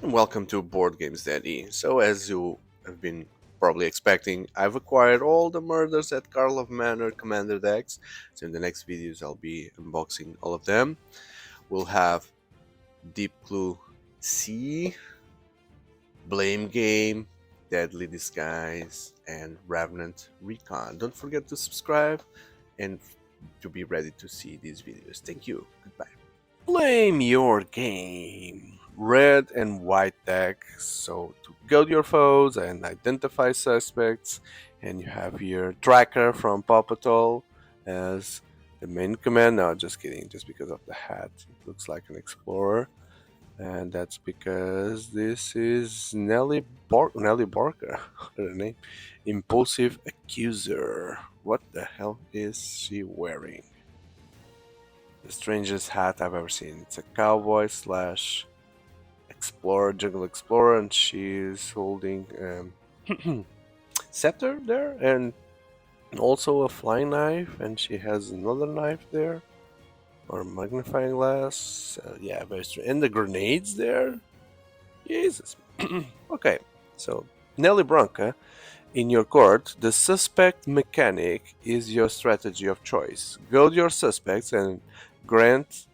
Welcome to Board Games Daddy. So, as you have been probably expecting, I've acquired all the murders at Karlov Manor Commander decks. So, in the next videos, I'll be unboxing all of them. We'll have Deep Clue C, Blame Game, Deadly Disguise, and Revenant Recon. Don't forget to subscribe and to be ready to see these videos. Thank you. Goodbye. Blame your game. Red and white deck, so to goad your foes and identify suspects. And you have here Tracker from Paw Patrol as the main command. No, just kidding, just because of the hat. It looks like an explorer. And that's because this is Nelly Borca, her name. Impulsive Accuser. What the hell is she wearing? The strangest hat I've ever seen. It's a cowboy slash explorer, jungle explorer, and she's holding scepter there, and also a flying knife, and she has another knife there, or magnifying glass. Yeah, very strange. And the grenades there. Jesus. Okay, so Nelly Borca. In your court, the suspect mechanic is your strategy of choice. Goad your suspects and grant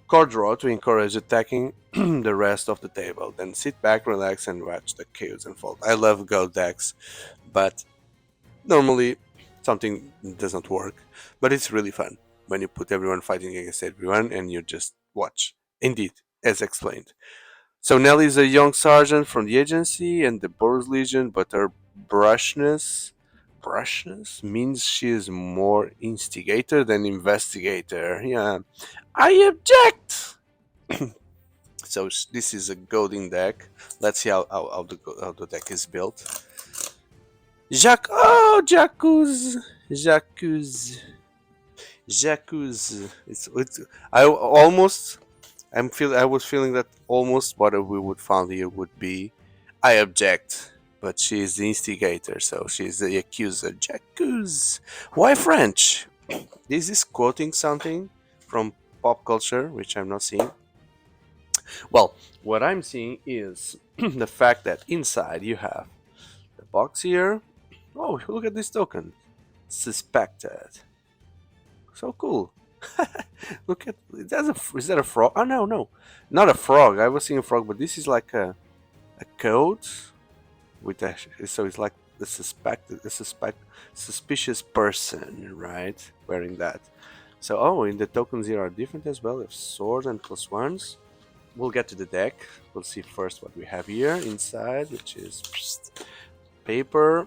card draw to encourage attacking the rest of the table. Then sit back, relax, and watch the chaos unfold. I love Goad decks, but normally something doesn't work. But it's really fun when you put everyone fighting against everyone and you just watch. Indeed, as explained. So Nelly is a young sergeant from the agency and the Boros Legion, but her brashness means she is more instigator than investigator. Yeah, I object. So this is a goading deck. Let's see how the deck is built. Jacuz. It's I was feeling that almost what we would find here would be I object, but she's the instigator, so she's the accuser. Jacuz. Why French? Is this quoting something from pop culture, which I'm not seeing? Well, what I'm seeing is the fact that inside you have the box here. Oh, look at this token. Suspected. So cool. Look at is that a frog? Oh no, not a frog. I was seeing a frog, but this is like a code with a so it's like the suspicious person, right? Wearing that. So oh, in the tokens here are different as well. If swords and plus ones. We'll get to the deck. We'll see first what we have here inside, which is paper.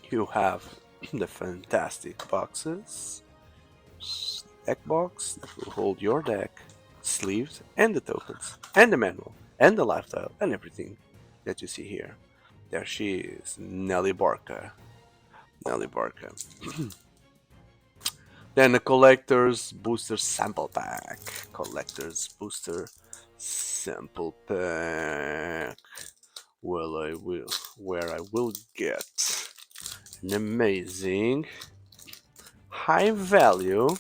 You have the fantastic boxes. Deck box that will hold your deck, sleeves, and the tokens, and the manual, and the lifestyle, and everything that you see here. There she is, Nelly Borca. Nelly Borca. Then a collector's booster sample pack. Collector's booster sample pack. Well, where I will get an amazing high value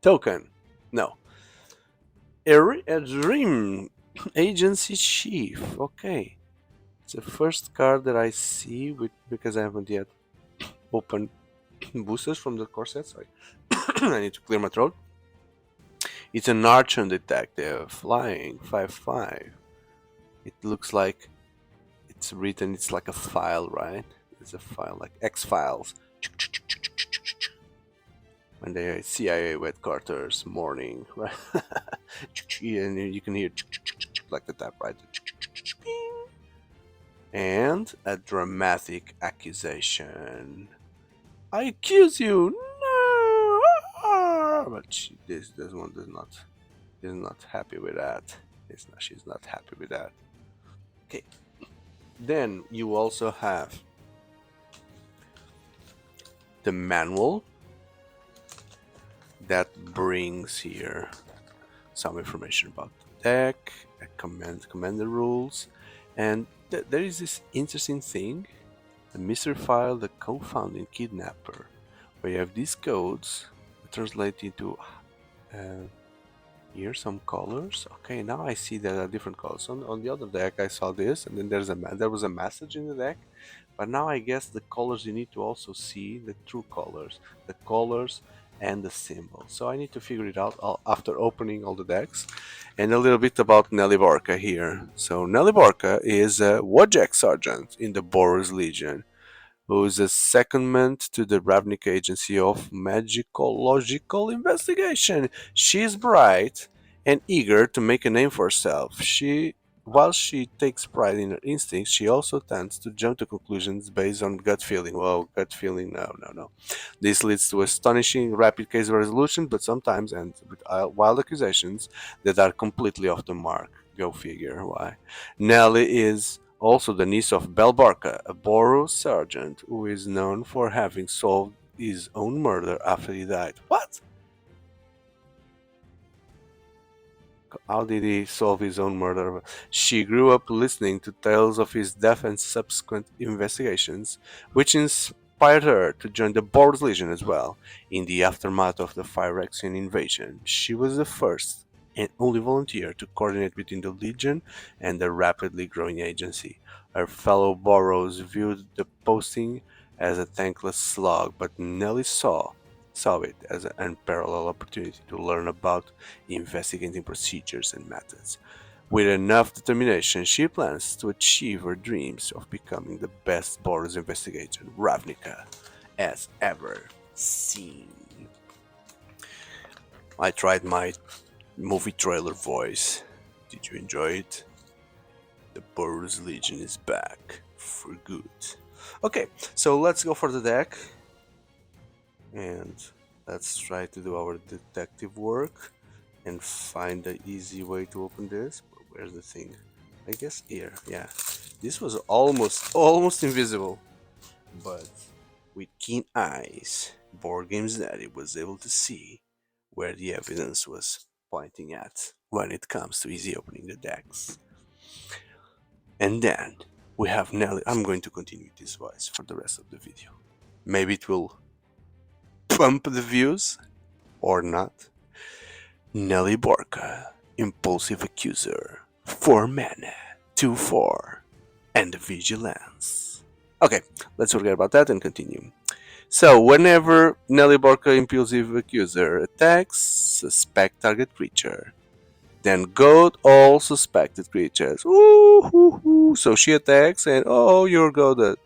token. No. A dream agency chief. Okay. It's the first card that I see because I haven't yet opened boosters from the core set. Sorry. I need to clear my throat. It's an archer detective, flying 5/5. It looks like it's written, it's like a file, right? It's a file like X-Files. When the CIA headquarters morning, right? And you can hear like the typewriter. And a dramatic accusation. I accuse you. No, but this one is not happy with that. She's not happy with that. Okay. Then you also have the manual that brings here some information about the deck, commander rules, and there is this interesting thing, the mystery file, the confounding kidnapper, where you have these codes that translate into Here some colors. Okay, now I see there are different colors. On the other deck I saw this, and then there was a message in the deck. But now I guess the colors you need to also see the true colors, the colors and the symbol. So I need to figure it out after opening all the decks. And a little bit about Nelly Borca here. So Nelly Borca is a Wojak Sergeant in the Boros Legion, who is a secondment to the Ravnica Agency of Magicological Investigation. She is bright and eager to make a name for herself. While she takes pride in her instincts, she also tends to jump to conclusions based on gut feeling. Whoa, gut feeling, no, no, no. This leads to astonishing rapid case resolution, but sometimes ends with wild accusations that are completely off the mark. Go figure why. Nelly is also the niece of Bel Barca, a Boros sergeant who is known for having solved his own murder after he died. What? How did he solve his own murder? She grew up listening to tales of his death and subsequent investigations, which inspired her to join the Boros Legion as well. In the aftermath of the Phyrexian invasion, she was the first and only volunteer to coordinate between the Legion and the rapidly growing agency. Her fellow Boros viewed the posting as a thankless slog, but Nelly saw it as an unparalleled opportunity to learn about investigating procedures and methods. With enough determination, she plans to achieve her dreams of becoming the best Boros investigator Ravnica has ever seen. I tried my movie trailer voice. Did you enjoy it? The Boros Legion is back for good. Okay, so let's go for the deck and let's try to do our detective work and find the easy way to open this. Where's the thing? I guess here. Yeah, this was almost invisible, but with keen eyes, Board Games Daddy was able to see where the evidence was pointing at when it comes to easy opening the decks. And then we have Nelly. I'm going to continue this voice for the rest of the video. Maybe it will pump the views or not. Nelly Borca, Impulsive Accuser, 4 mana, 2/4, and Vigilance. Okay, let's forget about that and continue. So, whenever Nelly Borca Impulsive Accuser attacks, suspect target creature. Then goad all suspected creatures. Ooh, hoo, hoo. So she attacks and oh, you're goaded.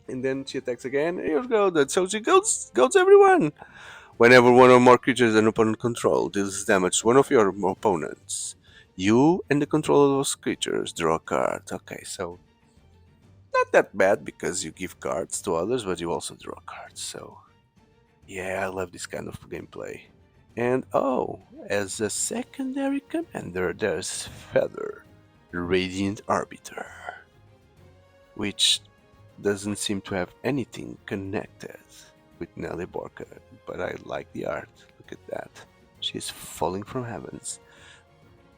And then she attacks again, and you're goaded. So she goads everyone. Whenever one or more creatures an opponent control deals damage to one of your opponents, you and the controller of those creatures draw a card. Okay, so not that bad because you give cards to others, but you also draw cards. So yeah, I love this kind of gameplay. And oh, as a secondary commander, there's Feather, Radiant Arbiter, which doesn't seem to have anything connected with Nelly Borca, but I like the art. Look at that. She's falling from heavens.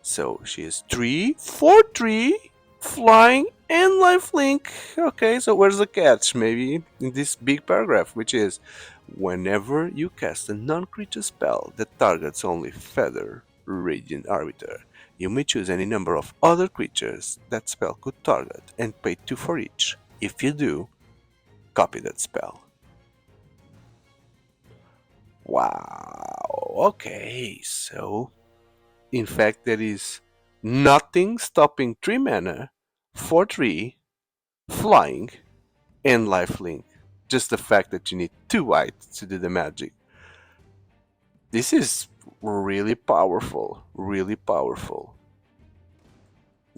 So she is 3, 4, 3, flying, and lifelink. Okay, so where's the catch? Maybe in this big paragraph, which is whenever you cast a non creature spell that targets only Feather, Radiant Arbiter, you may choose any number of other creatures that spell could target and pay 2 for each. If you do, copy that spell. Wow, okay, so in fact there is nothing stopping 3 mana, 4 3, flying, and lifelink. Just the fact that you need 2 white to do the magic. This is really powerful, really powerful.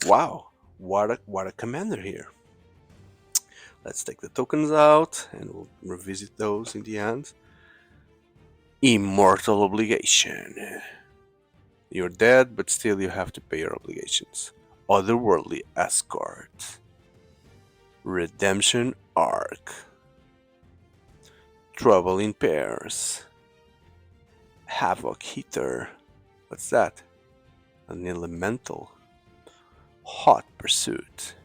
Wow, what a commander here. Let's take the tokens out and we'll revisit those in the end. Immortal Obligation. You're dead, but still you have to pay your obligations. Otherworldly Escort. Redemption Arc. Trouble in Pairs. Havoc Heater. What's that? An elemental. Hot Pursuit.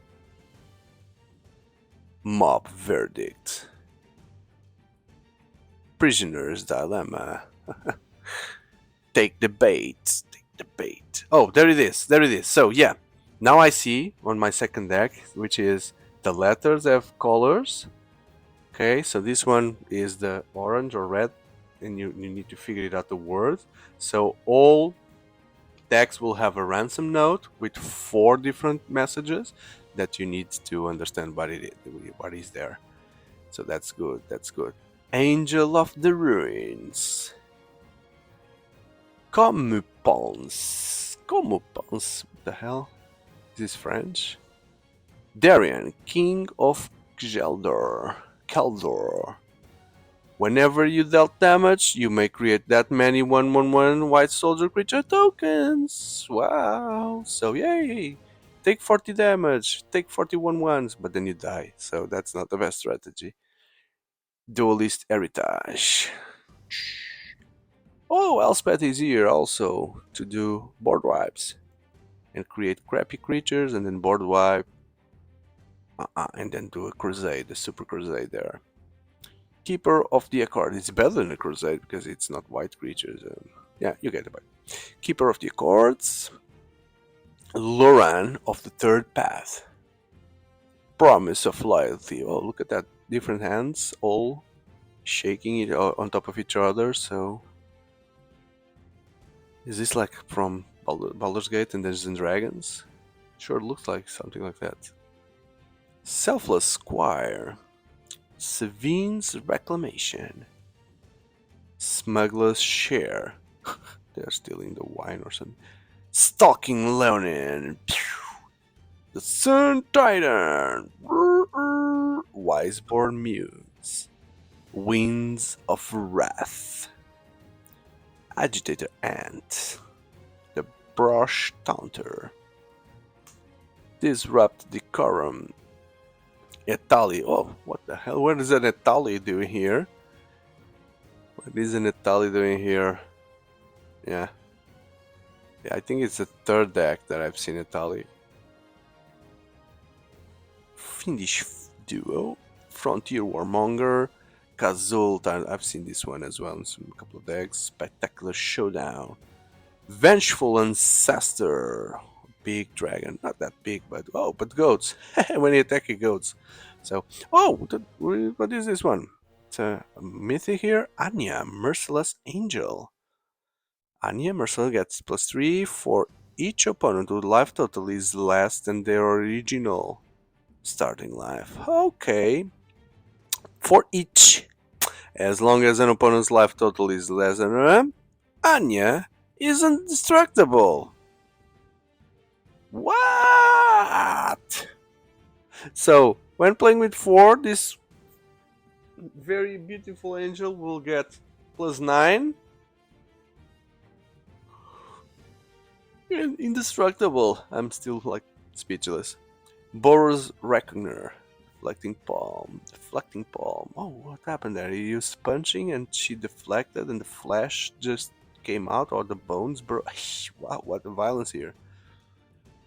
Mob Verdict. Prisoner's Dilemma. Take the bait. Oh, there it is. There it is. So yeah, now I see on my second deck, which is the letters have colors. Okay, so this one is the orange or red, and you need to figure it out the word. So all decks will have a ransom note with 4 different messages that you need to understand what is there. So that's good. That's good. Angel of the Ruins. Comupons. Comupons. What the hell? Is this French? Darian, King of Kjeldor. Keldor. Whenever you dealt damage, you may create that many 1/1/1 white soldier creature tokens. Wow. So yay. Take 40 damage, take 41 ones, but then you die. So that's not the best strategy. Duelist Heritage. Oh, Elspeth is here also to do board wipes and create crappy creatures and then board wipe and then do a crusade, a super crusade there. Keeper of the Accord. It's better than a crusade because it's not white creatures. Yeah, you get the point. Keeper of the Accords. Loran of the Third Path. Promise of Loyalty. Oh, look at that. Different hands, all shaking it on top of each other. So, is this like from Baldur's Gate and Dungeons and Dragons? Sure, looks like something like that. Selfless Squire. Savine's Reclamation. Smuggler's Share. They're stealing the wine or something. Stalking Leonin. The Sun Titan. Wiseborn Muse. Winds of Wrath. Agitator Ant. The Brush Taunter. Disrupt Decorum. Etali. Oh, what the hell? What is an Etali doing here? What is an Etali doing here? Yeah. Yeah, I think it's the third deck that I've seen Etali. Fiendish Duo. Frontier Warmonger. Kazult. I've seen this one as well in a couple of decks. Spectacular Showdown. Vengeful Ancestor. Big dragon. Not that big, but oh, but goats. When you attack, it goats. So, oh, what is this one? It's a mythic here. Anya, Merciless Angel. Anya, Merciless gets +3 for each opponent whose life total is less than their original starting life. Okay. For each. As long as an opponent's life total is less than Anya is indestructible. What? So, when playing with 4, this very beautiful angel will get +9. And indestructible. I'm still like speechless. Boros Reckoner. Deflecting Palm. Deflecting Palm. Oh, what happened there? He used punching and she deflected and the flesh just came out or the bones broke. Wow, what the violence here.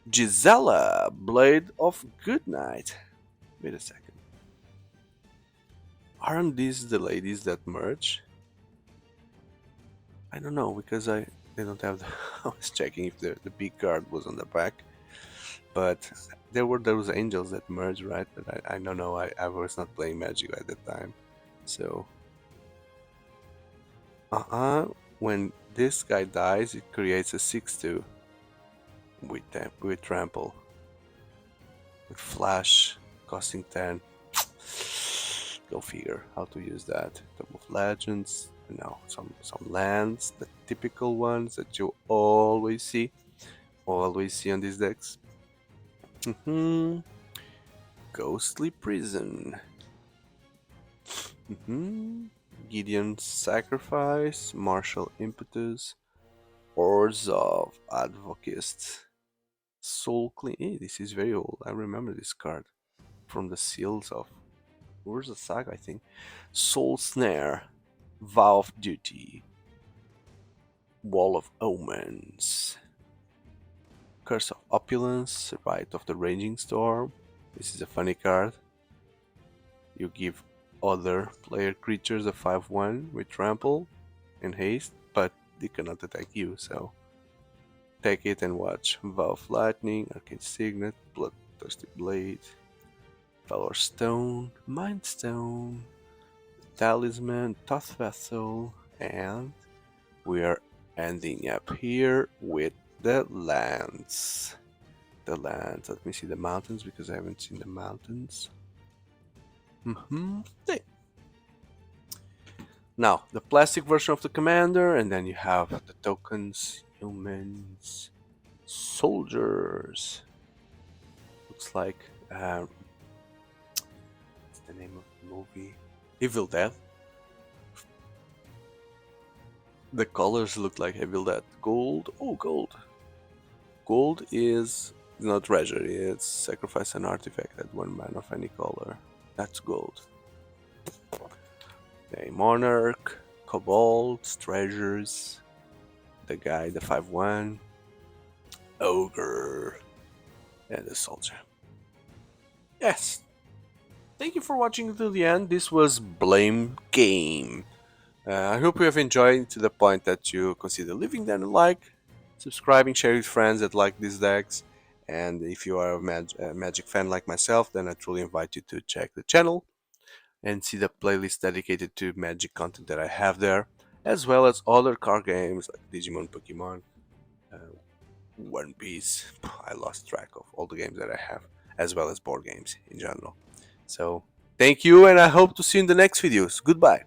Gisela, Blade of Goodnight. Wait a second. Aren't these the ladies that merge? I don't know because they don't have the I was checking if the big card was on the back. But there were those angels that merged, right? But I don't know, I was not playing Magic at that time. So when this guy dies it creates a 6/2 with trample. With flash costing 10. Go figure how to use that. Top of Legends, some lands, the typical ones that you always see on these decks. Ghostly Prison. Gideon's Sacrifice, Martial Impetus, Orzhov Advocist, Soul Clean. Hey, this is very old. I remember this card from the seals of Urza Saga, I think. Soul Snare, Vow of Duty, Wall of Omens, Curse of Opulence, Rite of the Raging Storm. This is a funny card. You give other player creatures a 5/1 with trample and haste, but they cannot attack you, so take it and watch. Vow of Lightning, Arcane Signet, Bloodthirsty Blade, Valor Stone, Mind Stone, Talisman, Thoth Vessel, and we are ending up here with the lands. The lands. Let me see the mountains because I haven't seen the mountains. There. Now, the plastic version of the commander, and then you have the tokens, humans, soldiers. Looks like what's the name of the movie? Evil Dead. The colors look like Evil Dead. Gold. Oh, gold. Gold is not treasury. It's sacrifice an artifact at 1 mana of any color. That's gold. A monarch, kobolds, treasures. The guy, the 5/1, ogre, and the soldier. Yes. Thank you for watching until the end. This was Blame Game. I hope you have enjoyed to the point that you consider leaving them a like, subscribing, sharing with friends that like these decks, and if you are a Magic fan like myself, then I truly invite you to check the channel and see the playlist dedicated to Magic content that I have there, as well as other card games like Digimon, Pokemon, uh, One Piece. I lost track of all the games that I have, as well as board games in general. So, thank you, and I hope to see you in the next videos. Goodbye.